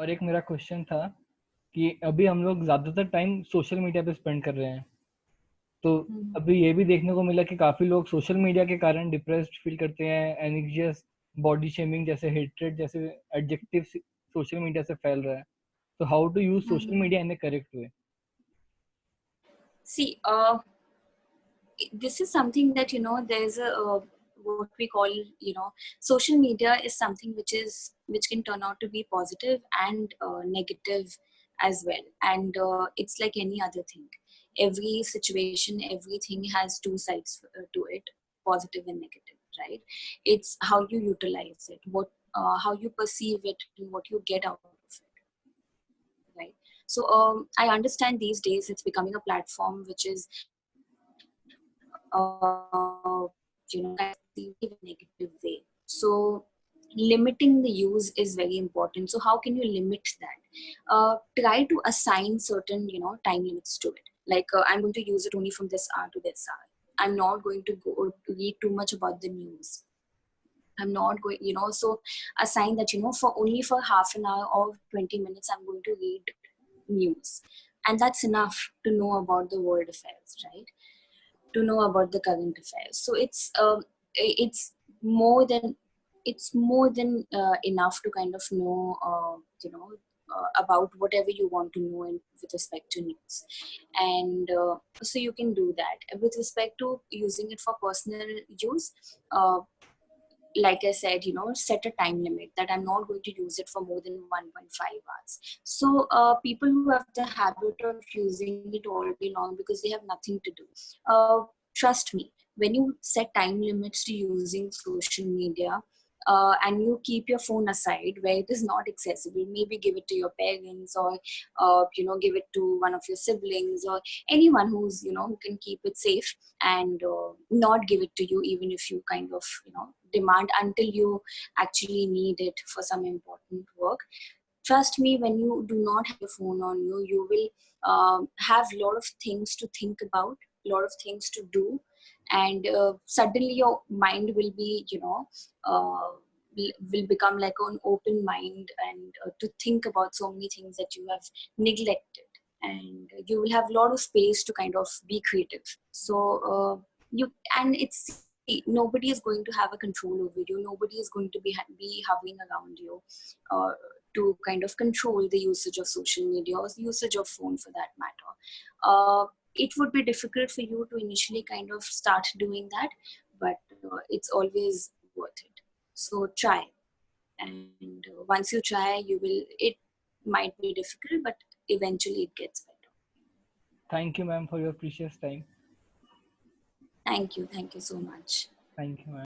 और एक मेरा क्वेश्चन था कि अभी हम लोग ज़्यादातर टाइम सोशल मीडिया पे स्पेंड कर रहे हैं, तो अभी ये भी देखने को मिला कि काफ़ी लोग सोशल मीडिया के कारण डिप्रेस्ड फील करते हैं, एंग्जियस, बॉडी शेमिंग जैसे हेट्रेड जैसे एडजेक्टिव सोशल मीडिया से फैल रहा है। तो how to use social media in a correct way? See, this is something that, there's a what we call, social media is something which can turn out to be positive and negative as well. And it's like any other thing. Every situation, everything has two sides to it, positive and negative, right? It's how you utilize it, how you perceive it, and what you get out of it, right? So I understand these days it's becoming a platform which is in a negative way. So limiting the use is very important. So how can you limit that? Try to assign certain, time limits to it. Like I'm going to use it only from this hour to this hour. I'm not going to go to read too much about the news. I'm not going, so assign that, for only for half an hour or 20 minutes, I'm going to read news. And that's enough to know about the world affairs, right? To know about the current affairs. So it's more than enough to kind of know about whatever you want to know with respect to news. And so you can do that. With respect to using it for personal use, like I said, set a time limit that I'm not going to use it for more than 1.5 hours. So people who have the habit of using it all day long because they have nothing to do, trust me, when you set time limits to using social media, and you keep your phone aside where it is not accessible, maybe give it to your parents, or give it to one of your siblings, or anyone who's who can keep it safe, and not give it to you even if you kind of demand until you actually need it for some important work. Trust me, when you do not have your phone on you, you will have a lot of things to think about, a lot of things to do, and suddenly your mind will be will become like an open mind, and to think about so many things that you have neglected, and you will have a lot of space to kind of be creative. So you and it's nobody is going to have a control over you, nobody is going to be hovering around you to kind of control the usage of social media or the usage of phone for that matter. It would be difficult for you to initially kind of start doing that, but it's always worth it. So try, and once you try, it might be difficult, but eventually it gets better. Thank you, ma'am, for your precious time. Thank you so much. Thank you, ma'am.